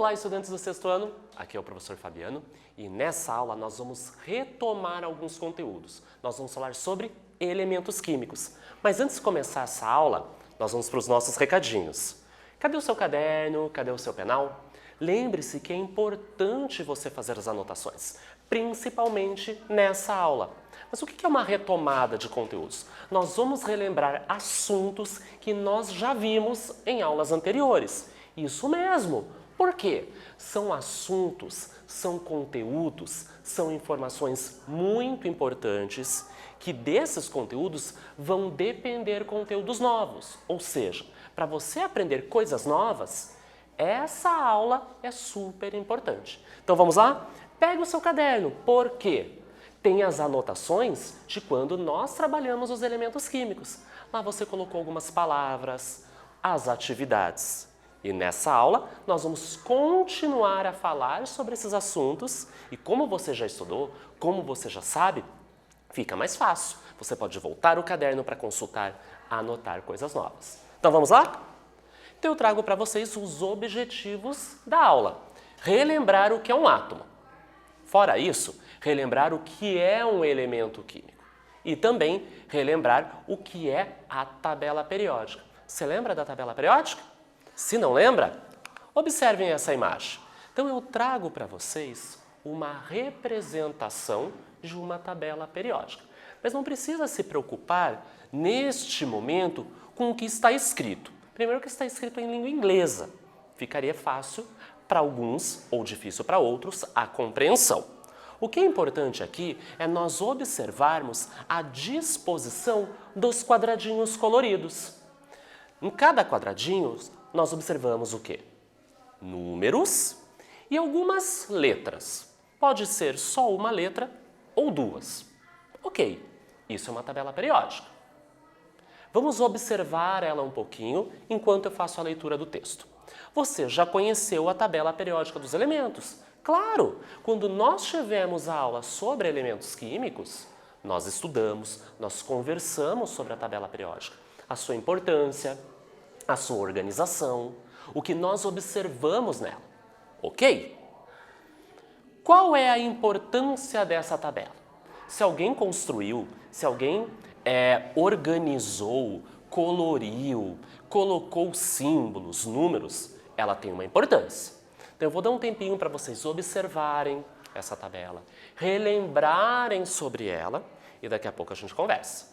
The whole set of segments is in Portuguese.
Olá, estudantes do sexto ano, aqui é o professor Fabiano e nessa aula nós vamos retomar alguns conteúdos. Nós vamos falar sobre elementos químicos. Mas antes de começar essa aula, nós vamos para os nossos recadinhos. Cadê o seu caderno? Cadê o seu penal? Lembre-se que é importante você fazer as anotações, principalmente nessa aula. Mas o que é uma retomada de conteúdos? Nós vamos relembrar assuntos que nós já vimos em aulas anteriores. Isso mesmo! Por quê? São assuntos, são conteúdos, são informações muito importantes que desses conteúdos vão depender conteúdos novos. Ou seja, para você aprender coisas novas, essa aula é super importante. Então vamos lá? Pega o seu caderno. Por quê? Tem as anotações de quando nós trabalhamos os elementos químicos. Lá você colocou algumas palavras, as atividades. E nessa aula, nós vamos continuar a falar sobre esses assuntos e como você já estudou, como você já sabe, fica mais fácil. Você pode voltar o caderno para consultar, anotar coisas novas. Então vamos lá? Então eu trago para vocês os objetivos da aula. Relembrar o que é um átomo. Fora isso, relembrar o que é um elemento químico. E também relembrar o que é a tabela periódica. Você lembra da tabela periódica? Se não lembra, observem essa imagem. Então eu trago para vocês uma representação de uma tabela periódica. Mas não precisa se preocupar neste momento com o que está escrito. Primeiro que está escrito em língua inglesa. Ficaria fácil para alguns ou difícil para outros a compreensão. O que é importante aqui é nós observarmos a disposição dos quadradinhos coloridos. Em cada quadradinho, nós observamos o quê? Números e algumas letras. Pode ser só uma letra ou duas. Ok, isso é uma tabela periódica. Vamos observar ela um pouquinho enquanto eu faço a leitura do texto. Você já conheceu a tabela periódica dos elementos? Claro! Quando nós tivemos a aula sobre elementos químicos, nós estudamos, nós conversamos sobre a tabela periódica, a sua importância, a sua organização, o que nós observamos nela, ok? Qual é a importância dessa tabela? Se alguém construiu, se alguém organizou, coloriu, colocou símbolos, números, ela tem uma importância. Então eu vou dar um tempinho para vocês observarem essa tabela, relembrarem sobre ela e daqui a pouco a gente conversa.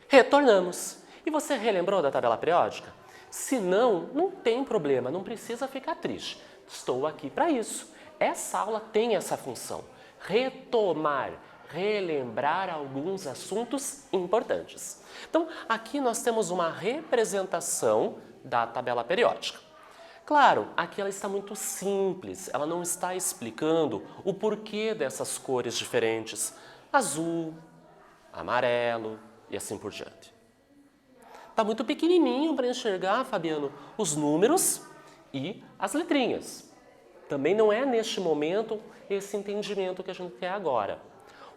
Retornamos. E você relembrou da tabela periódica? Se não, não tem problema, não precisa ficar triste. Estou aqui para isso. Essa aula tem essa função. Retomar, relembrar alguns assuntos importantes. Então, aqui nós temos uma representação da tabela periódica. Claro, aqui ela está muito simples, ela não está explicando o porquê dessas cores diferentes. Azul, amarelo e assim por diante. Está muito pequenininho para enxergar, Fabiano, os números e as letrinhas. Também não é neste momento esse entendimento que a gente quer agora.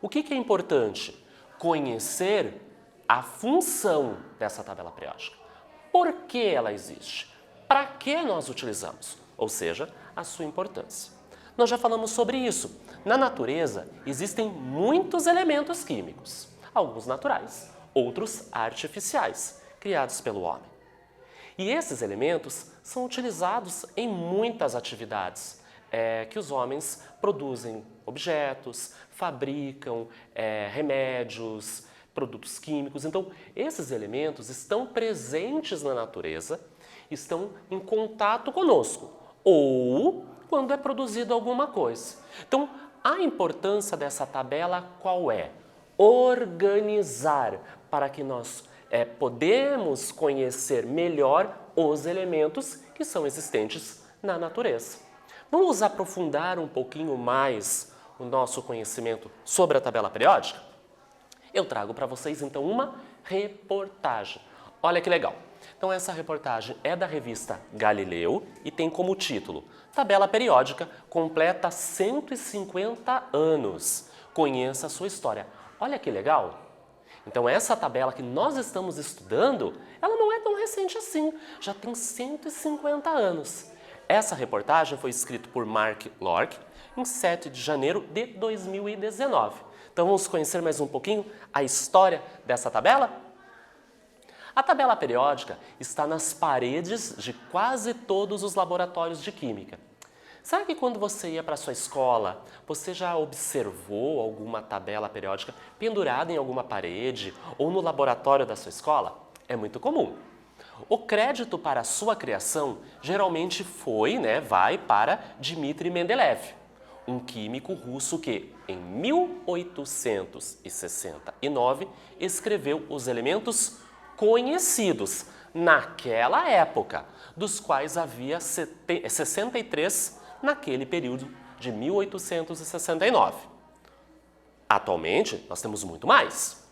O que é importante? Conhecer a função dessa tabela periódica. Por que ela existe? Para que nós utilizamos? Ou seja, a sua importância. Nós já falamos sobre isso. Na natureza existem muitos elementos químicos, alguns naturais, outros artificiais, criados pelo homem. E esses elementos são utilizados em muitas atividades que os homens produzem objetos, fabricam remédios, produtos químicos. Então, esses elementos estão presentes na natureza, estão em contato conosco, ou quando é produzido alguma coisa. Então, a importância dessa tabela qual é? Organizar para que nós podemos conhecer melhor os elementos que são existentes na natureza. Vamos aprofundar um pouquinho mais o nosso conhecimento sobre a tabela periódica? Eu trago para vocês então uma reportagem. Olha que legal! Então essa reportagem é da revista Galileu e tem como título Tabela Periódica completa 150 anos. Conheça a sua história. Olha que legal! Então essa tabela que nós estamos estudando, ela não é tão recente assim, já tem 150 anos. Essa reportagem foi escrita por Mark Lorck em 7 de janeiro de 2019. Então vamos conhecer mais um pouquinho a história dessa tabela? A tabela periódica está nas paredes de quase todos os laboratórios de química. Sabe que quando você ia para a sua escola, você já observou alguma tabela periódica pendurada em alguma parede ou no laboratório da sua escola? É muito comum. O crédito para a sua criação geralmente vai para Dmitri Mendeleev, um químico russo que, em 1869, escreveu os elementos conhecidos naquela época, dos quais havia 63 naquele período de 1869. Atualmente, nós temos muito mais.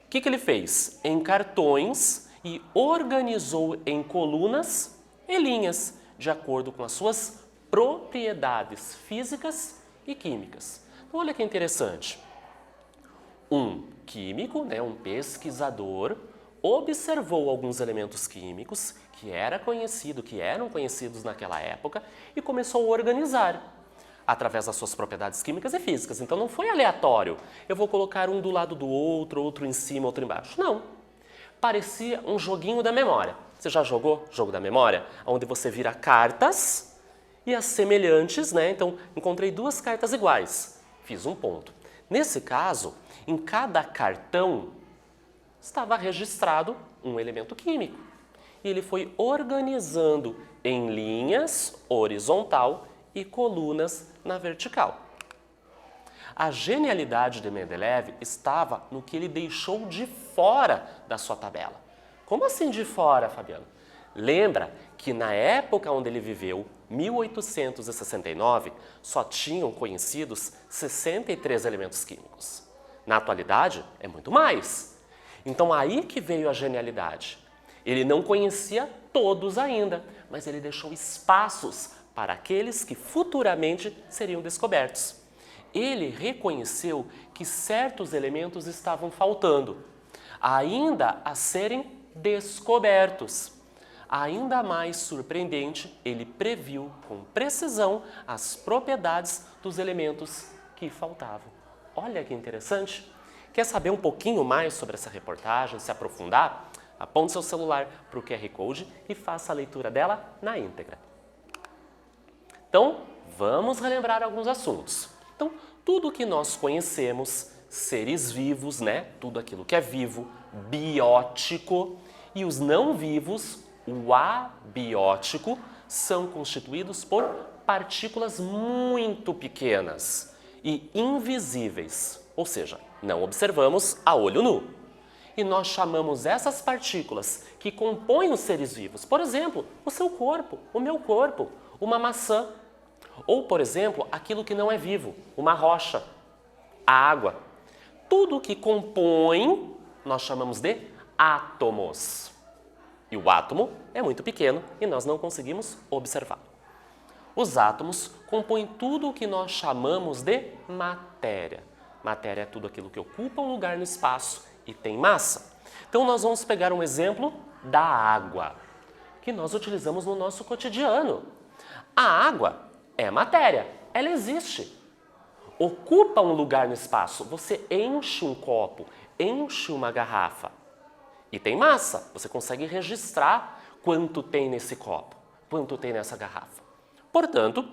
O que ele fez? Em cartões e organizou em colunas e linhas, de acordo com as suas propriedades físicas e químicas. Então, olha que interessante. Um químico, um pesquisador, observou alguns elementos químicos que eram conhecidos naquela época e começou a organizar através das suas propriedades químicas e físicas. Então não foi aleatório. Eu vou colocar um do lado do outro, outro em cima, outro embaixo. Não. Parecia um joguinho da memória. Você já jogou jogo da memória? Onde você vira cartas e as semelhantes, Então encontrei duas cartas iguais. Fiz um ponto. Nesse caso, em cada cartão estava registrado um elemento químico. E ele foi organizando em linhas horizontal e colunas na vertical. A genialidade de Mendeleev estava no que ele deixou de fora da sua tabela. Como assim de fora, Fabiano? Lembra que na época onde ele viveu, 1869, só tinham conhecidos 63 elementos químicos. Na atualidade, é muito mais. Então aí que veio a genialidade. Ele não conhecia todos ainda, mas ele deixou espaços para aqueles que futuramente seriam descobertos. Ele reconheceu que certos elementos estavam faltando, ainda a serem descobertos. Ainda mais surpreendente, ele previu com precisão as propriedades dos elementos que faltavam. Olha que interessante! Quer saber um pouquinho mais sobre essa reportagem, se aprofundar? Aponte seu celular para o QR Code e faça a leitura dela na íntegra. Então, vamos relembrar alguns assuntos. Então, tudo que nós conhecemos, seres vivos, Tudo aquilo que é vivo, biótico, e os não vivos, o abiótico, são constituídos por partículas muito pequenas e invisíveis, ou seja, não observamos a olho nu. E nós chamamos essas partículas que compõem os seres vivos, por exemplo, o seu corpo, o meu corpo, uma maçã. Ou, por exemplo, aquilo que não é vivo, uma rocha, a água. Tudo que compõe, nós chamamos de átomos. E o átomo é muito pequeno e nós não conseguimos observar. Os átomos compõem tudo o que nós chamamos de matéria. Matéria é tudo aquilo que ocupa um lugar no espaço e tem massa. Então nós vamos pegar um exemplo da água, que nós utilizamos no nosso cotidiano. A água é matéria, ela existe. Ocupa um lugar no espaço. Você enche um copo, enche uma garrafa e tem massa. Você consegue registrar quanto tem nesse copo, quanto tem nessa garrafa. Portanto,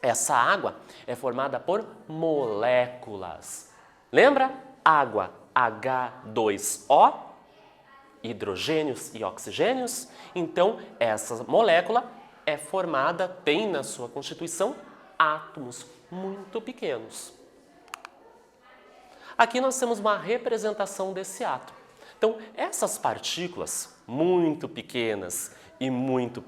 essa água é formada por moléculas. Lembra? Água, H2O, hidrogênios e oxigênios. Então, essa molécula é formada, tem na sua constituição átomos muito pequenos. Aqui nós temos uma representação desse átomo. Então, essas partículas muito pequenas e muito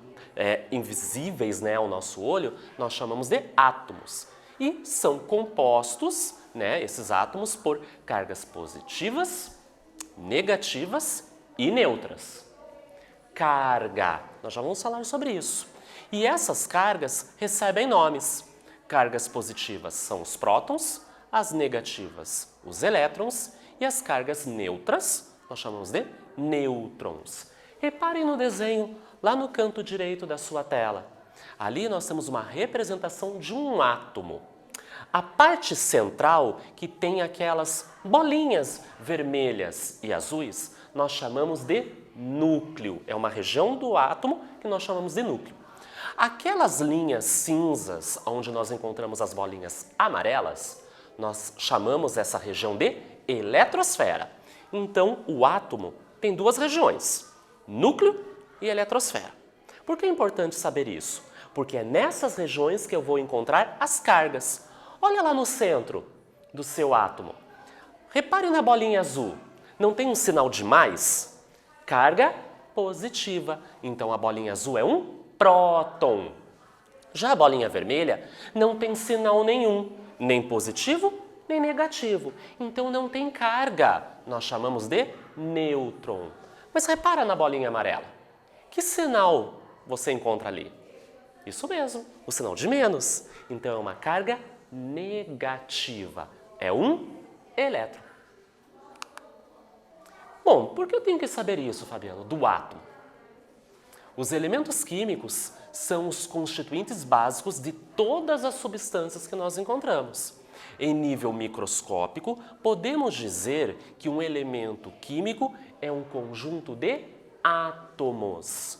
invisíveis, né, ao nosso olho, nós chamamos de átomos. E são compostos, né, esses átomos, por cargas positivas, negativas e neutras. Carga, nós já vamos falar sobre isso. E essas cargas recebem nomes. Cargas positivas são os prótons, as negativas os elétrons e as cargas neutras nós chamamos de nêutrons. Reparem no desenho lá no canto direito da sua tela. Ali nós temos uma representação de um átomo. A parte central, que tem aquelas bolinhas vermelhas e azuis, nós chamamos de núcleo. É uma região do átomo que nós chamamos de núcleo. Aquelas linhas cinzas, onde nós encontramos as bolinhas amarelas, nós chamamos essa região de eletrosfera. Então, o átomo tem duas regiões, núcleo e eletrosfera. Por que é importante saber isso? Porque é nessas regiões que eu vou encontrar as cargas. Olha lá no centro do seu átomo. Repare na bolinha azul. Não tem um sinal de mais? Carga positiva. Então, a bolinha azul é um próton. Já a bolinha vermelha não tem sinal nenhum, nem positivo, nem negativo. Então, não tem carga. Nós chamamos de nêutron. Mas repara na bolinha amarela. Que sinal você encontra ali? Isso mesmo, o sinal de menos. Então, é uma carga negativa. É um elétron. Bom, por que eu tenho que saber isso, Fabiano, do átomo? Os elementos químicos são os constituintes básicos de todas as substâncias que nós encontramos. Em nível microscópico, podemos dizer que um elemento químico é um conjunto de átomos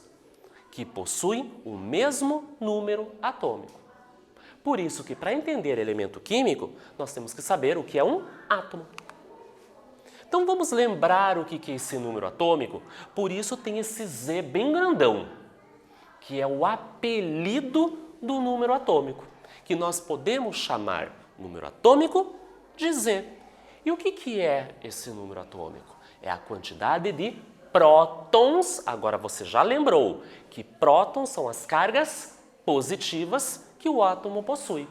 que possuem o mesmo número atômico. Por isso que, para entender elemento químico, nós temos que saber o que é um átomo. Então, vamos lembrar o que é esse número atômico? Por isso tem esse Z bem grandão, que é o apelido do número atômico, que nós podemos chamar número atômico de Z. E o que é esse número atômico? É a quantidade de prótons. Agora você já lembrou que prótons são as cargas positivas que o átomo possui.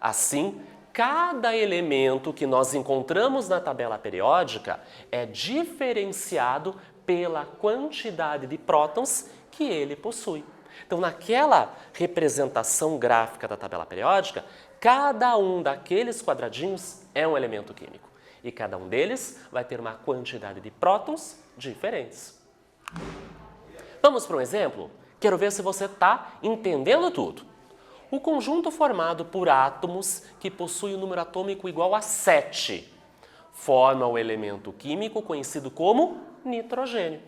Assim, cada elemento que nós encontramos na tabela periódica é diferenciado pela quantidade de prótons que ele possui. Então, naquela representação gráfica da tabela periódica, cada um daqueles quadradinhos é um elemento químico. E cada um deles vai ter uma quantidade de prótons diferentes. Vamos para um exemplo? Quero ver se você está entendendo tudo. O conjunto formado por átomos que possui um número atômico igual a 7 forma o elemento químico conhecido como nitrogênio.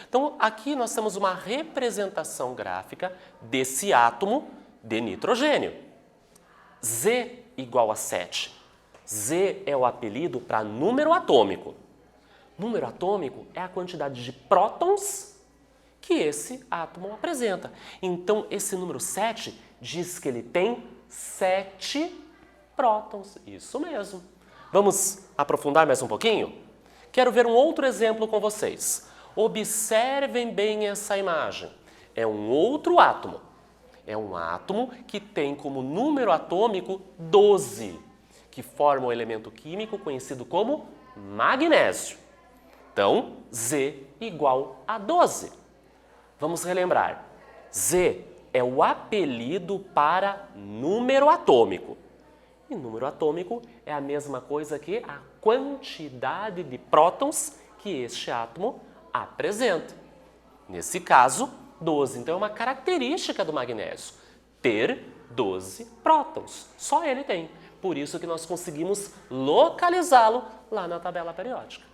Então, aqui nós temos uma representação gráfica desse átomo de nitrogênio. Z igual a 7. Z é o apelido para número atômico. Número atômico é a quantidade de prótons que esse átomo apresenta. Então, esse número 7 diz que ele tem 7 prótons. Isso mesmo. Vamos aprofundar mais um pouquinho? Quero ver um outro exemplo com vocês. Observem bem essa imagem. É um outro átomo. É um átomo que tem como número atômico 12, que forma o elemento químico conhecido como magnésio. Então, Z igual a 12. Vamos relembrar. Z é o apelido para número atômico. E número atômico é a mesma coisa que a quantidade de prótons que este átomo apresenta. Nesse caso, 12. Então, é uma característica do magnésio ter 12 prótons. Só ele tem. Por isso que nós conseguimos localizá-lo lá na tabela periódica.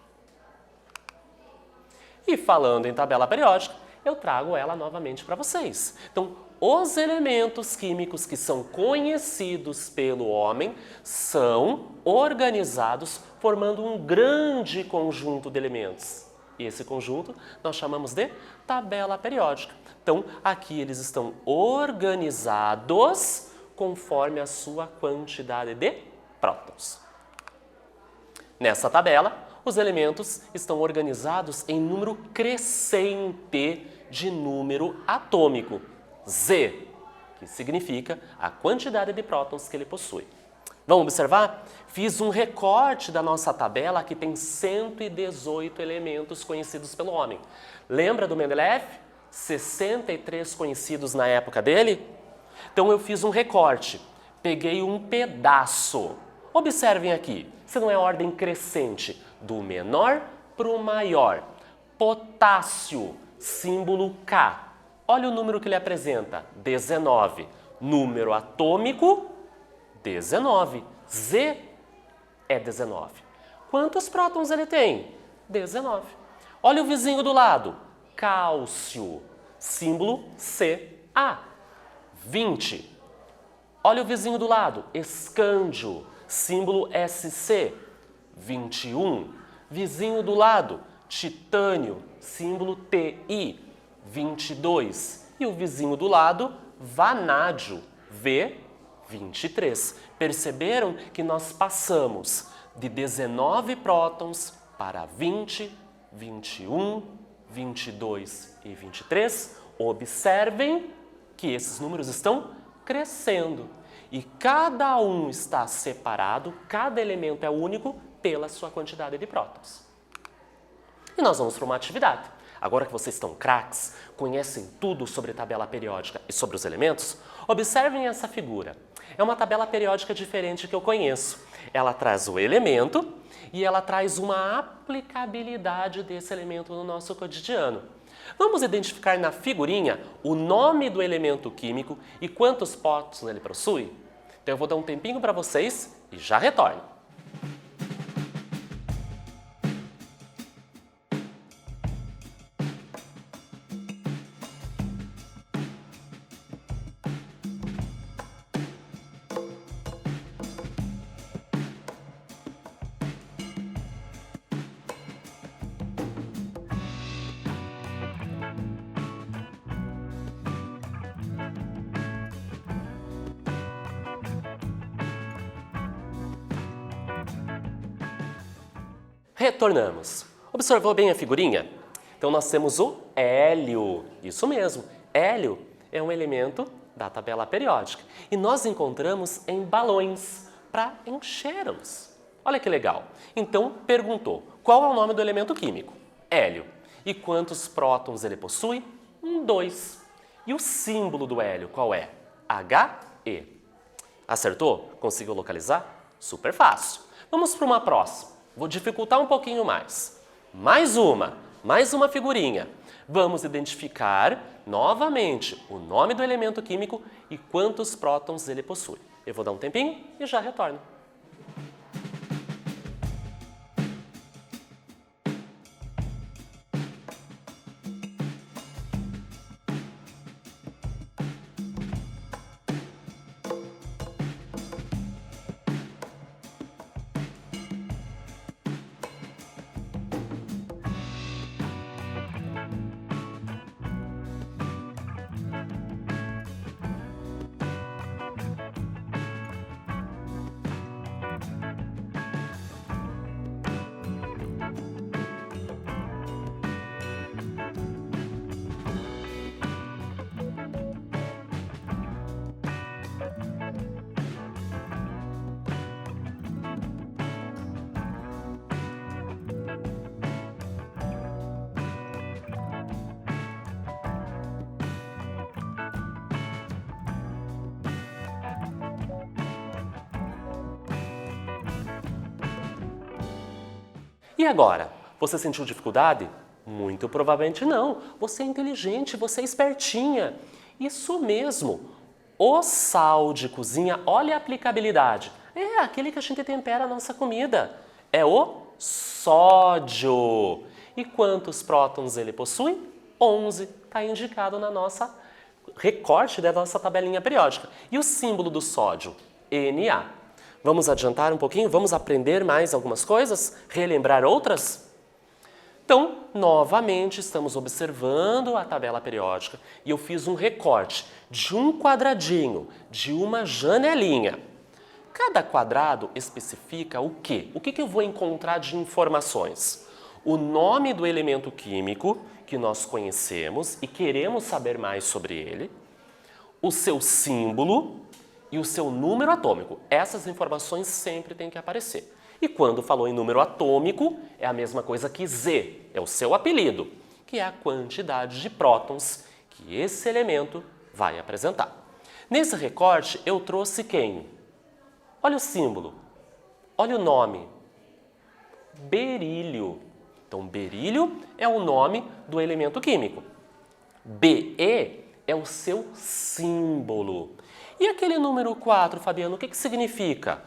E falando em tabela periódica, eu trago ela novamente para vocês. Então, os elementos químicos que são conhecidos pelo homem são organizados formando um grande conjunto de elementos. E esse conjunto nós chamamos de tabela periódica. Então, aqui eles estão organizados conforme a sua quantidade de prótons. Nessa tabela, Os elementos estão organizados em número crescente de número atômico, Z, que significa a quantidade de prótons que ele possui. Vamos observar? Fiz um recorte da nossa tabela que tem 118 elementos conhecidos pelo homem. Lembra do Mendeleev? 63 conhecidos na época dele? Então eu fiz um recorte, peguei um pedaço. Observem aqui, se não é ordem crescente, do menor para o maior. Potássio, símbolo K. Olha o número que ele apresenta, 19. Número atômico, 19. Z é 19. Quantos prótons ele tem? 19. Olha o vizinho do lado, cálcio, símbolo Ca. 20. Olha o vizinho do lado, escândio, símbolo Sc. 21. Vizinho do lado, titânio, símbolo Ti. 22. E o vizinho do lado, vanádio, V. 23. Perceberam que nós passamos de 19 prótons para 20, 21, 22 e 23? Observem que esses números estão crescendo e cada um está separado, cada elemento é único pela sua quantidade de prótons. E nós vamos para uma atividade. Agora que vocês estão craques, conhecem tudo sobre tabela periódica e sobre os elementos, observem essa figura. É uma tabela periódica diferente que eu conheço. Ela traz o elemento e ela traz uma aplicabilidade desse elemento no nosso cotidiano. Vamos identificar na figurinha o nome do elemento químico e quantos prótons ele possui? Então eu vou dar um tempinho para vocês e já retorno. Retornamos. Observou bem a figurinha? Então nós temos o hélio. Isso mesmo, hélio é um elemento da tabela periódica. E nós encontramos em balões para enchê-los. Olha que legal. Então perguntou, qual é o nome do elemento químico? Hélio. E quantos prótons ele possui? 2. E o símbolo do hélio qual é? He. Acertou? Conseguiu localizar? Super fácil. Vamos para uma próxima. Vou dificultar um pouquinho mais. Mais uma figurinha. Vamos identificar novamente o nome do elemento químico e quantos prótons ele possui. Eu vou dar um tempinho e já retorno. E agora? Você sentiu dificuldade? Muito provavelmente não. Você é inteligente, você é espertinha. Isso mesmo. O sal de cozinha, olha a aplicabilidade. É aquele que a gente tempera a nossa comida. É o sódio. E quantos prótons ele possui? 11. Está indicado na nossa recorte da nossa tabelinha periódica. E o símbolo do sódio? Na. Vamos adiantar um pouquinho? Vamos aprender mais algumas coisas? Relembrar outras? Então, novamente, estamos observando a tabela periódica e eu fiz um recorte de um quadradinho, de uma janelinha. Cada quadrado especifica o quê? O que eu vou encontrar de informações? O nome do elemento químico que nós conhecemos e queremos saber mais sobre ele, o seu símbolo e o seu número atômico. Essas informações sempre têm que aparecer. E quando falou em número atômico, é a mesma coisa que Z, é o seu apelido, que é a quantidade de prótons que esse elemento vai apresentar. Nesse recorte, eu trouxe quem? Olha o símbolo, olha o nome, berílio. Então, berílio é o nome do elemento químico. Be é o seu símbolo. E aquele número 4, Fabiano, o que significa?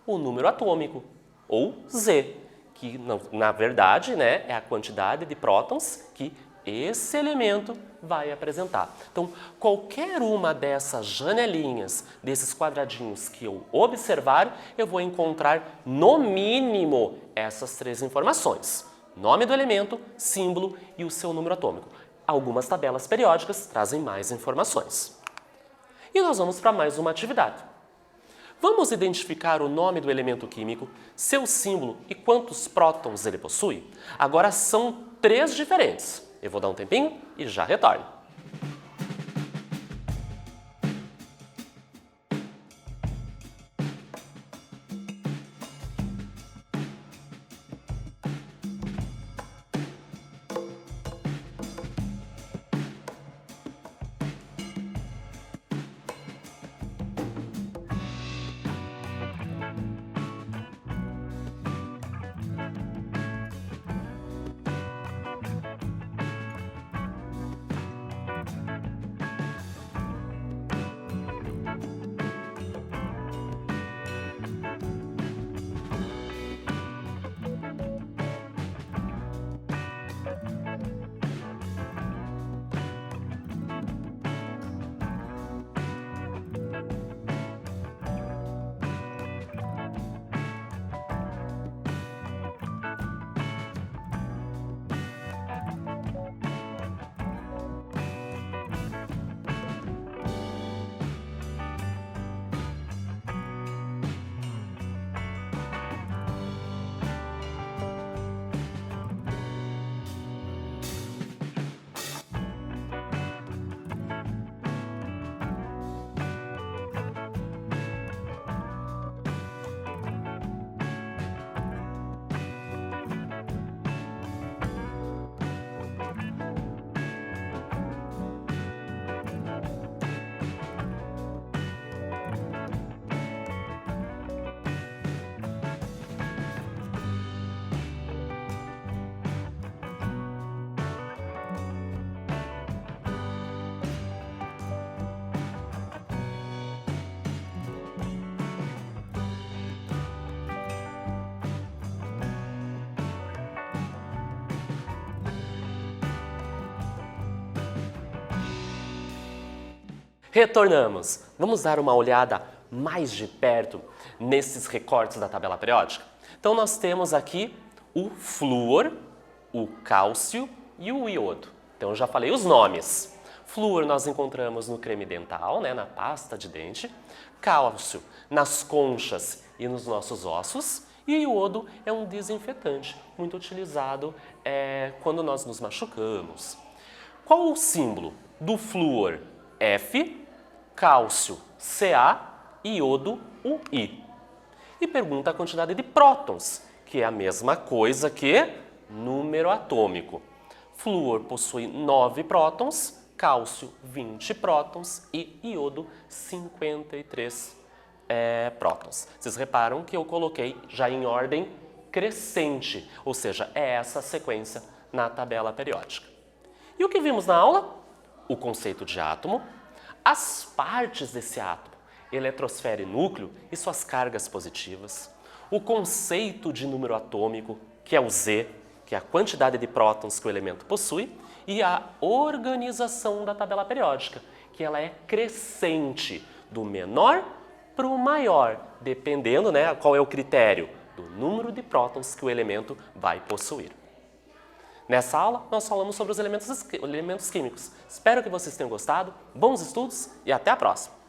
O número atômico, ou Z, que na verdade, né, é a quantidade de prótons que esse elemento vai apresentar. Então, qualquer uma dessas janelinhas, desses quadradinhos que eu observar, eu vou encontrar no mínimo essas 3 informações. Nome do elemento, símbolo e o seu número atômico. Algumas tabelas periódicas trazem mais informações. E nós vamos para mais uma atividade. Vamos identificar o nome do elemento químico, seu símbolo e quantos prótons ele possui? Agora são 3 diferentes. Eu vou dar um tempinho e já retorno. Retornamos. Vamos dar uma olhada mais de perto nesses recortes da tabela periódica? Então, nós temos aqui o flúor, o cálcio e o iodo. Então, eu já falei os nomes. Flúor nós encontramos no creme dental, né, na pasta de dente. Cálcio nas conchas e nos nossos ossos. E iodo é um desinfetante muito utilizado quando nós nos machucamos. Qual o símbolo do flúor? F, cálcio, Ca, iodo, UI. E pergunta a quantidade de prótons, que é a mesma coisa que número atômico. Flúor possui 9 prótons, cálcio 20 prótons e iodo 53 prótons. Vocês reparam que eu coloquei já em ordem crescente, ou seja, é essa a sequência na tabela periódica. E o que vimos na aula? O conceito de átomo, as partes desse átomo, eletrosfera e núcleo e suas cargas positivas, o conceito de número atômico, que é o Z, que é a quantidade de prótons que o elemento possui, e a organização da tabela periódica, que ela é crescente, do menor para o maior, dependendo, né, qual é o critério do número de prótons que o elemento vai possuir. Nessa aula, nós falamos sobre os elementos químicos. Espero que vocês tenham gostado, bons estudos e até a próxima!